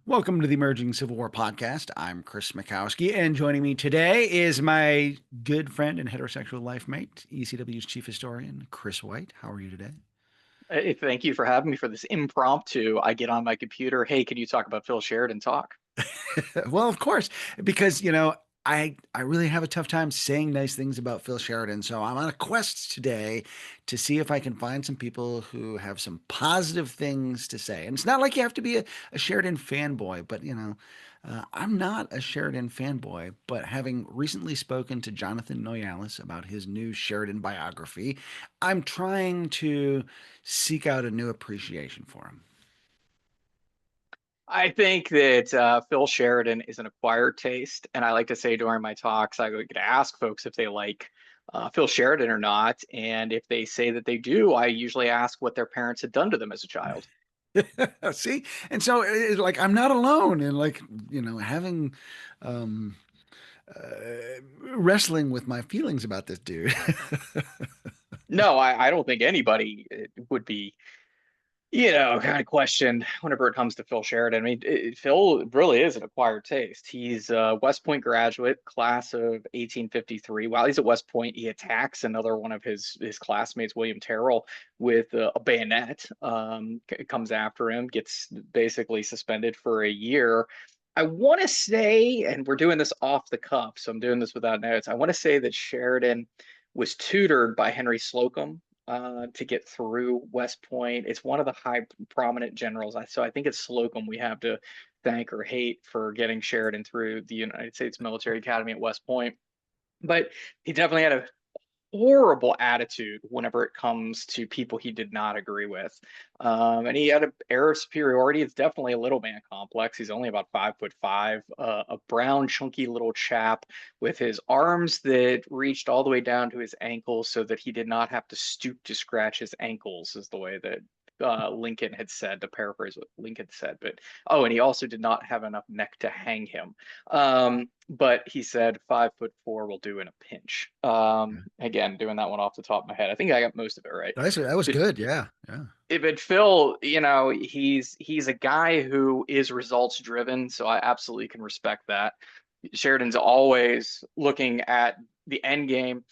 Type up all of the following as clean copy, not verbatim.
Welcome to the Emerging Civil War podcast. I'm Kris Mackowski, and joining me today is my good friend and heterosexual life mate, ECW's chief historian, Kris White. How are you today? Hey, thank you for having me for this impromptu. I get on my computer. Hey, can you talk about Phil Sheridan talk? Well, of course, because I really have a tough time saying nice things about Phil Sheridan, so I'm on a quest today to see if I can find some people who have some positive things to say. And it's not like you have to be a Sheridan fanboy, but I'm not a Sheridan fanboy. But having recently spoken to Jonathan Noyalas about his new Sheridan biography, I'm trying to seek out a new appreciation for him. I think that Phil Sheridan is an acquired taste, and I like to say during my talks, I like to ask folks if they like Phil Sheridan or not, and if they say that they do, I usually ask what their parents had done to them as a child. See, and so like I'm not alone in having um wrestling with my feelings about this dude. No, I don't think anybody would be kind of question whenever it comes to Phil Sheridan. I mean, Phil really is an acquired taste. He's a West Point graduate, class of 1853. While he's at West Point, he attacks another one of his classmates, William Terrell, with a bayonet. Comes after him, gets basically suspended for a year. I want to say, and we're doing this off the cuff, so I'm doing this without notes. I want to say that Sheridan was tutored by Henry Slocum to get through West Point. It's one of the high prominent generals. So I think it's Slocum we have to thank or hate for getting Sheridan through the United States Military Academy at West Point. But he definitely had a horrible attitude whenever it comes to people he did not agree with. And he had an air of superiority. It's definitely a little man complex. He's only about 5'5", a brown, chunky little chap with his arms that reached all the way down to his ankles so that he did not have to stoop to scratch his ankles, is the way that Lincoln had said, to paraphrase what Lincoln said. But oh, and he also did not have enough neck to hang him. But he said 5'4" will do in a pinch. Again, doing that one off the top of my head. I think I got most of it right. That was But good. Yeah, yeah. if it Phil, he's a guy who is results driven, so I absolutely can respect that. Sheridan's always looking at the end game,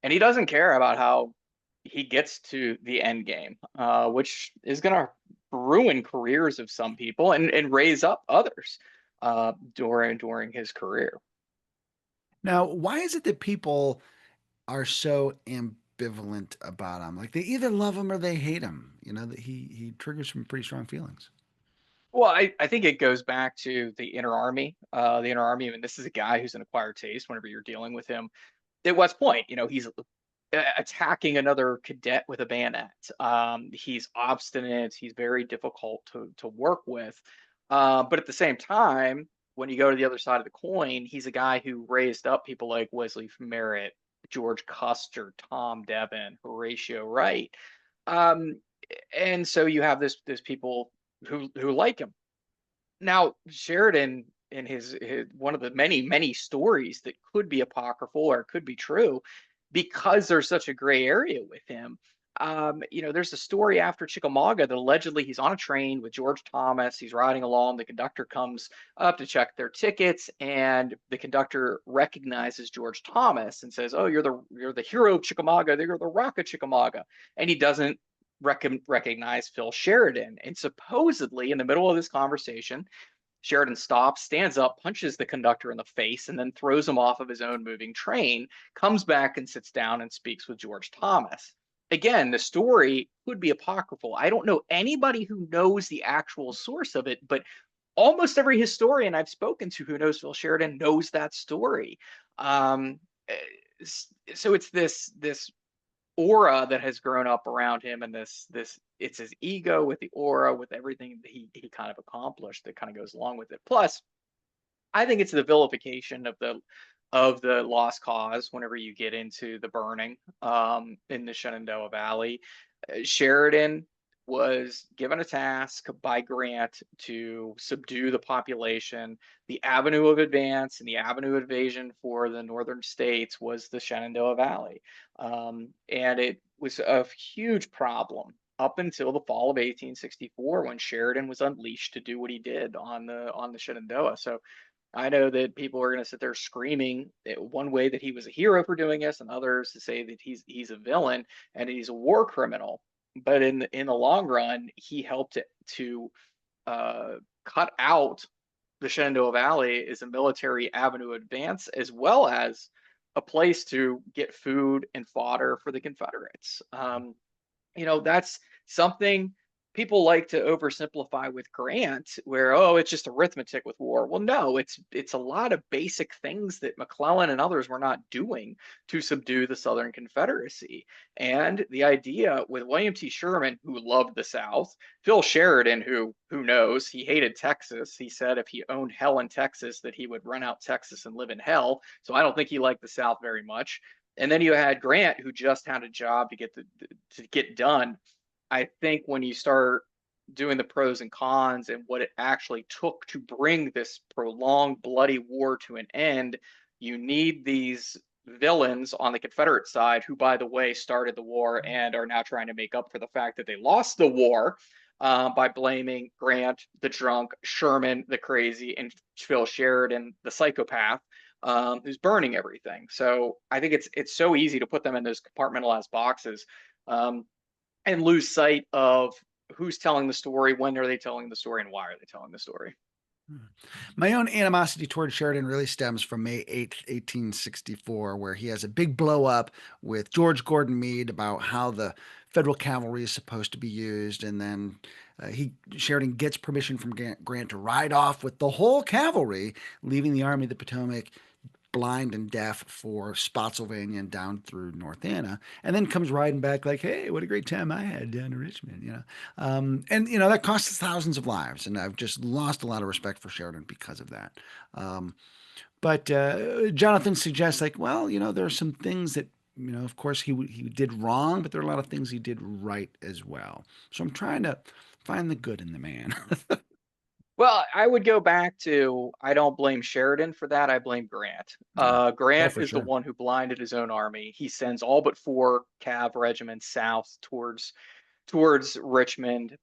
and he doesn't care about how he gets to the end game, which is going to ruin careers of some people and raise up others during his career. Now, why is it that people are so ambivalent about him? Like they either love him or they hate him. You know that he triggers some pretty strong feelings. Well, I think it goes back to the inner army. The inner army, I mean, this is a guy who's an acquired taste whenever you're dealing with him. At West Point, he's attacking another cadet with a bayonet. He's obstinate. He's very difficult to work with. But at the same time, when you go to the other side of the coin, he's a guy who raised up people like Wesley Merritt, George Custer, Tom Devon, Horatio Wright. Um, and so you have this people who like him. Now, Sheridan, in his one of the many stories that could be apocryphal or could be true, because there's such a gray area with him. There's a story after Chickamauga that allegedly he's on a train with George Thomas. He's riding along. The conductor comes up to check their tickets, and the conductor recognizes George Thomas and says, "Oh, you're the hero of Chickamauga. You're the Rock of Chickamauga." And he doesn't recognize Phil Sheridan. And supposedly, in the middle of this conversation, Sheridan stops, stands up, punches the conductor in the face, and then throws him off of his own moving train, comes back and sits down and speaks with George Thomas. Again, the story could be apocryphal. I don't know anybody who knows the actual source of it, but almost every historian I've spoken to who knows Phil Sheridan knows that story. Um, eh, so it's this aura that has grown up around him, and this it's his ego with the aura, with everything that he kind of accomplished that kind of goes along with it. Plus, I think it's the vilification of the lost cause whenever you get into the burning in the Shenandoah Valley. Sheridan was given a task by Grant to subdue the population. The avenue of advance and the avenue of invasion for the northern states was the Shenandoah Valley. And it was a huge problem up until the fall of 1864 when Sheridan was unleashed to do what he did on the Shenandoah. So I know that people are going to sit there screaming one way that he was a hero for doing this, and others to say that he's a villain and he's a war criminal. But in the long run, he helped to uh, cut out the Shenandoah Valley as a military avenue advance, as well as a place to get food and fodder for the Confederates. That's something people like to oversimplify with Grant, where it's just arithmetic with war. Well, no, it's a lot of basic things that McClellan and others were not doing to subdue the Southern Confederacy. And the idea with William T. Sherman, who loved the South, Phil Sheridan, who knows, he hated Texas. He said if he owned hell in Texas, that he would run out Texas and live in hell. So I don't think he liked the South very much. And then you had Grant, who just had a job to get done. I think when you start doing the pros and cons and what it actually took to bring this prolonged bloody war to an end, you need these villains on the Confederate side, who, by the way, started the war and are now trying to make up for the fact that they lost the war by blaming Grant, the drunk, Sherman, the crazy, and Phil Sheridan, the psychopath, who's burning everything. So I think it's so easy to put them in those compartmentalized boxes, um, and lose sight of who's telling the story, when are they telling the story, and why are they telling the story. My own animosity toward Sheridan really stems from May 8th, 1864, where he has a big blow up with George Gordon Meade about how the federal cavalry is supposed to be used. And then Sheridan gets permission from Grant to ride off with the whole cavalry, leaving the Army of the Potomac blind and deaf for Spotsylvania and down through North Anna, and then comes riding back like, "Hey, what a great time I had down in Richmond," and that costs us thousands of lives, and I've just lost a lot of respect for Sheridan because of that. Um, but Jonathan suggests, like, well, there are some things that, of course, he did wrong, but there are a lot of things he did right as well. So I'm trying to find the good in the man. Well, I would go back to, I don't blame Sheridan for that. I blame Grant. Yeah. Oh, Grant for is the sure. one who blinded his own army. He sends all but four cav regiments south towards Richmond.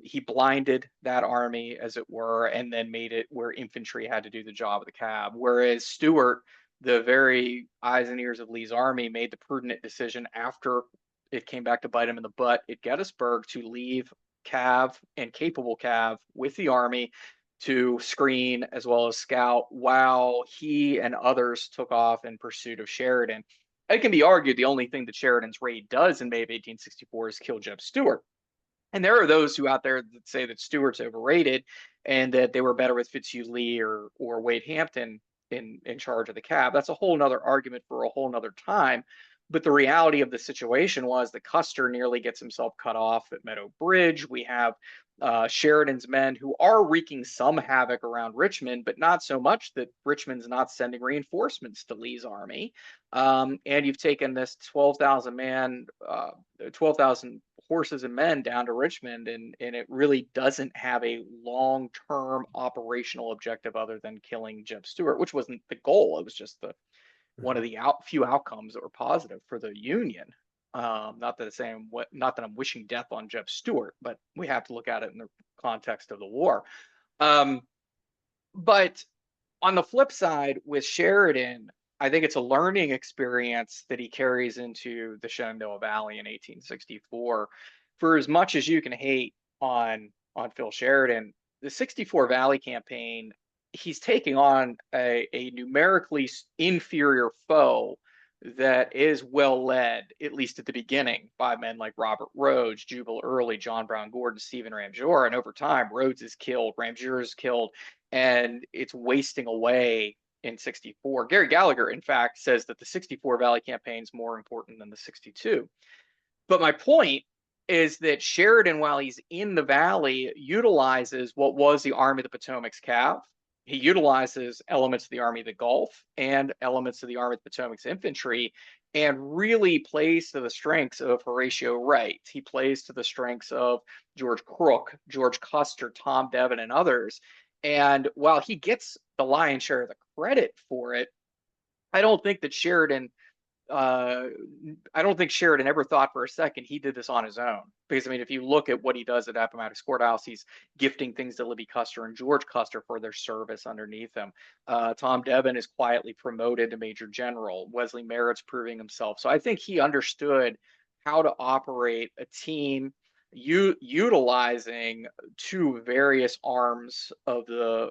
He blinded that army, as it were, and then made it where infantry had to do the job of the cav. Whereas Stuart, the very eyes and ears of Lee's army, made the prudent decision after it came back to bite him in the butt at Gettysburg to leave cav and capable cav with the army to screen as well as scout, while he and others took off in pursuit of Sheridan. It can be argued the only thing that Sheridan's raid does in May of 1864 is kill Jeb Stuart. And there are those who out there that say that Stuart's overrated and that they were better with Fitzhugh Lee or Wade Hampton in charge of the cab. That's a whole nother argument for a whole nother time. But the reality of the situation was that Custer nearly gets himself cut off at Meadow Bridge. We have Sheridan's men who are wreaking some havoc around Richmond, but not so much that Richmond's not sending reinforcements to Lee's army. And you've taken this 12,000 man, 12,000 horses and men down to Richmond, and it really doesn't have a long-term operational objective other than killing Jeb Stuart, which wasn't the goal. It was just one of the few outcomes that were positive for the Union. Not that I'm wishing death on Jeb Stuart, but we have to look at it in the context of the war. Um, but on the flip side, with Sheridan, I think it's a learning experience that he carries into the Shenandoah Valley in 1864. For as much as you can hate on Phil Sheridan, the 64 Valley campaign, he's taking on a numerically inferior foe that is well led, at least at the beginning, by men like Robert Rhodes, Jubal Early, John Brown Gordon, Stephen Ramseur. And over time, Rhodes is killed, Ramseur is killed, and it's wasting away in 64. Gary Gallagher, in fact, says that the 64 Valley campaign is more important than the 62. But my point is that Sheridan, while he's in the Valley, utilizes what was the Army of the Potomac's cav. He utilizes elements of the Army of the Gulf and elements of the Army of the Potomac's infantry, and really plays to the strengths of Horatio Wright. He plays to the strengths of George Crook, George Custer, Tom Devon, and others. And while he gets the lion's share of the credit for it, I don't think that Sheridan I don't think Sheridan ever thought for a second he did this on his own. Because I mean, if you look at what he does at Appomattox Courthouse, he's gifting things to Libby Custer and George Custer for their service underneath him. Tom Devon is quietly promoted to Major General. Wesley Merritt's proving himself. So I think he understood how to operate a team, utilizing two various arms of the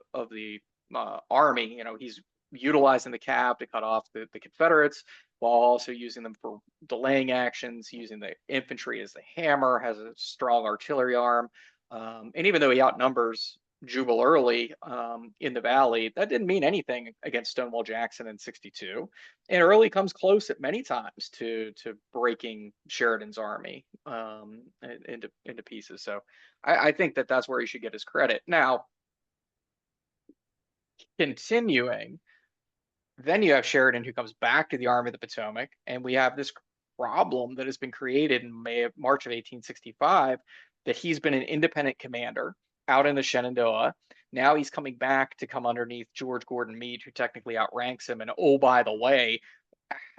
army. You know, he's utilizing the cav to cut off the Confederates, while also using them for delaying actions, using the infantry as the hammer, has a strong artillery arm. And even though he outnumbers Jubal Early in the Valley, that didn't mean anything against Stonewall Jackson in 62. And Early comes close at many times to breaking Sheridan's army into pieces. So I think that that's where he should get his credit. Now, continuing, then you have Sheridan, who comes back to the Army of the Potomac, and we have this problem that has been created in March of 1865, that he's been an independent commander out in the Shenandoah. Now he's coming back to come underneath George Gordon Meade, who technically outranks him. And oh, by the way,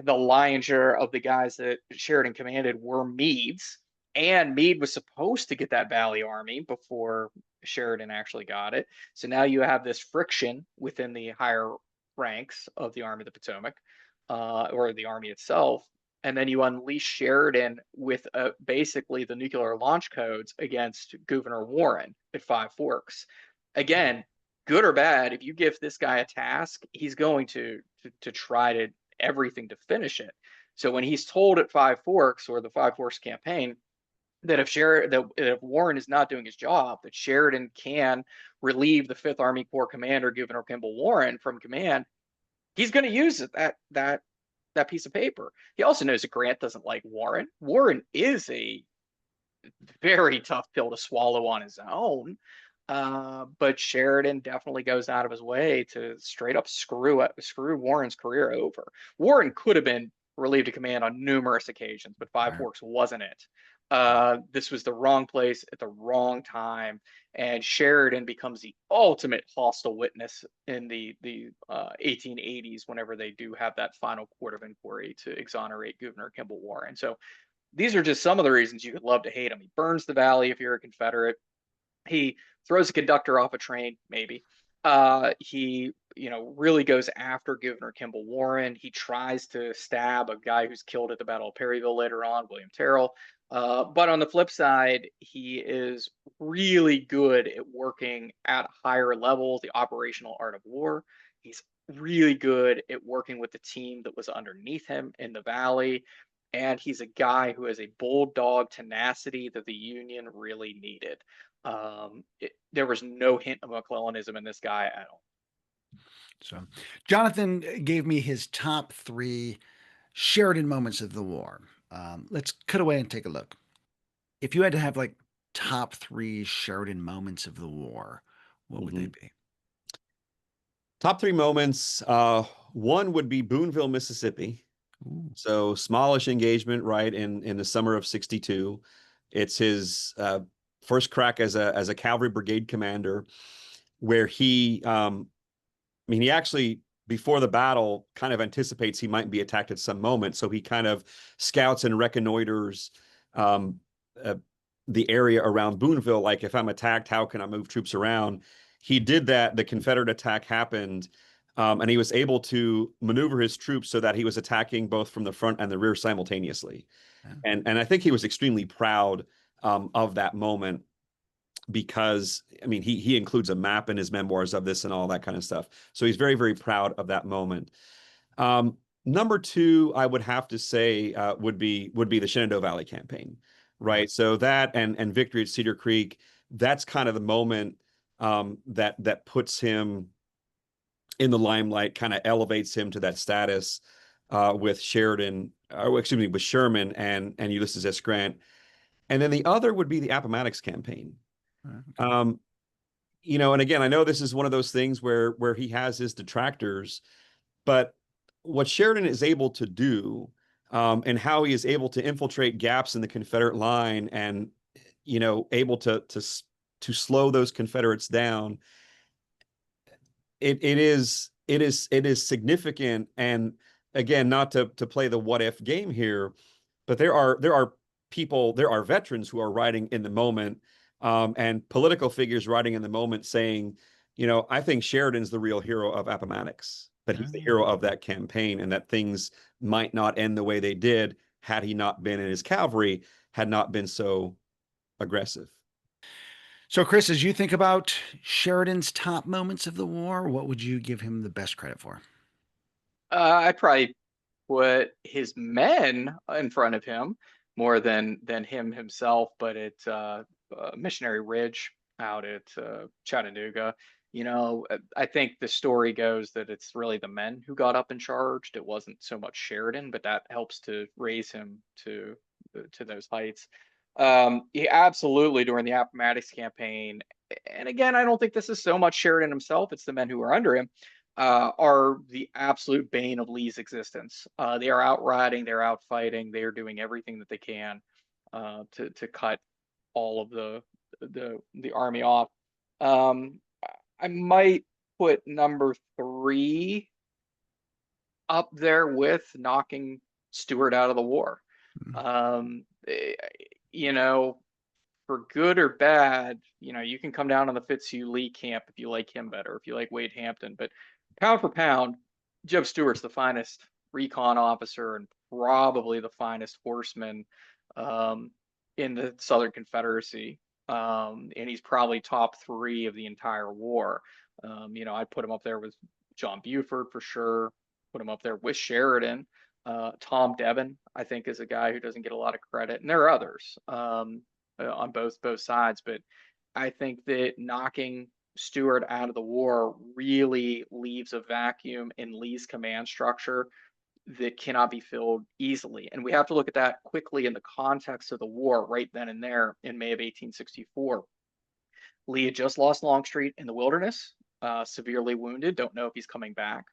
the lion's share of the guys that Sheridan commanded were Meade's, and Meade was supposed to get that Valley Army before Sheridan actually got it. So now you have this friction within the higher ranks of the Army of the Potomac, or the Army itself. And then you unleash Sheridan with basically the nuclear launch codes against Gouverneur Warren at Five Forks. Again, good or bad, if you give this guy a task, he's going to try to everything to finish it. So when he's told at Five Forks, or the Five Forks campaign, that if Warren is not doing his job, that Sheridan can relieve the Fifth Army Corps commander, Gouverneur Kimball Warren, from command, he's going to use that piece of paper. He also knows that Grant doesn't like Warren. Warren is a very tough pill to swallow on his own. But Sheridan definitely goes out of his way to straight up screw Warren's career over. Warren could have been relieved of command on numerous occasions, but Five Right. Forks wasn't it. This was the wrong place at the wrong time, and Sheridan becomes the ultimate hostile witness in the 1880s, whenever they do have that final court of inquiry to exonerate Gouverneur Kimball Warren. So these are just some of the reasons you could love to hate him. He burns the Valley if you're a Confederate. He throws a conductor off a train, maybe. He, really goes after Gouverneur Kimball Warren. He tries to stab a guy who's killed at the Battle of Perryville later on, William Terrell. But on the flip side, he is really good at working at higher levels, the operational art of war. He's really good at working with the team that was underneath him in the Valley. And he's a guy who has a bulldog tenacity that the Union really needed. There was no hint of McClellanism in this guy at all. So, Jonathan gave me his top three Sheridan moments of the war. Let's cut away and take a look. If you had to have like top three Sheridan moments of the war, what would they Mhm. be? Top three moments. One would be Boonville, Mississippi. Ooh. So smallish engagement, right, in the summer of 62. It's his first crack as a cavalry brigade commander, where he actually, before the battle, kind of anticipates he might be attacked at some moment. So he kind of scouts and reconnoiters um, uh, the area around Boonville. Like, if I'm attacked, how can I move troops around? He did that. The Confederate attack happened, and he was able to maneuver his troops so that he was attacking both from the front and the rear simultaneously. Yeah. And I think he was extremely proud of that moment, because he includes a map in his memoirs of this and all that kind of stuff. So he's very, very proud of that moment. Number two, I would have to say, would be the Shenandoah Valley campaign, right? So that and victory at Cedar Creek, that's kind of the moment that puts him in the limelight, kind of elevates him to that status with Sheridan, with Sherman and Ulysses S. Grant. And then the other would be the Appomattox campaign. Okay. And again, I know this is one of those things where he has his detractors, but what Sheridan is able to do, and how he is able to infiltrate gaps in the Confederate line, and able to slow those Confederates down, it is significant. And again, not to play the what if game here, but there are people, there are veterans who are writing in the moment, and political figures writing in the moment saying, I think Sheridan's the real hero of Appomattox, that he's the hero of that campaign, and that things might not end the way they did had he not been, and his cavalry had not been so aggressive. So, Kris, as you think about Sheridan's top moments of the war, what would you give him the best credit for? I'd probably put his men in front of him more than him himself, but at Missionary Ridge out at Chattanooga. I think the story goes that it's really the men who got up and charged. It wasn't so much Sheridan, but that helps to raise him to those heights. He absolutely, during the Appomattox campaign, and again, I don't think this is so much Sheridan himself, it's the men who are under him, are the absolute bane of Lee's existence. They are out riding, they're out fighting, they are doing everything that they can to cut all of the army off. I might put number 3 up there with knocking Stuart out of the war. Um, you know, for good or bad, you can come down on the Fitzhugh Lee camp if you like him better, if you like Wade Hampton, but pound for pound, Jeb Stuart's the finest recon officer and probably the finest horseman in the Southern Confederacy. And he's probably top 3 of the entire war. I'd put him up there with John Buford for sure, put him up there with Sheridan. Tom Devon, I think, is a guy who doesn't get a lot of credit, and there are others on both sides. But I think that knocking Stuart out of the war really leaves a vacuum in Lee's command structure that cannot be filled easily. And we have to look at that quickly in the context of the war right then and there in May of 1864. Lee had just lost Longstreet in the Wilderness, severely wounded, don't know if he's coming back.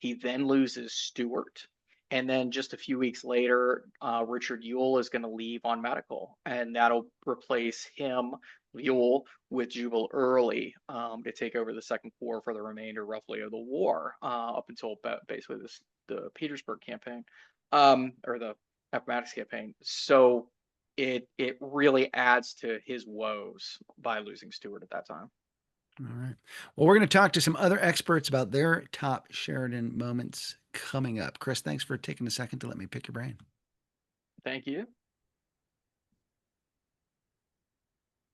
He then loses Stuart. And then just a few weeks later, Richard Ewell is going to leave on medical, and that'll replace him, Ewell, with Jubal Early to take over the Second Corps for the remainder, roughly, of the war, up until basically the Petersburg campaign, or the Appomattox campaign. So it really adds to his woes by losing Stuart at that time. All right. Well, we're going to talk to some other experts about their top Sheridan moments coming up. Kris, thanks for taking a second to let me pick your brain. Thank you.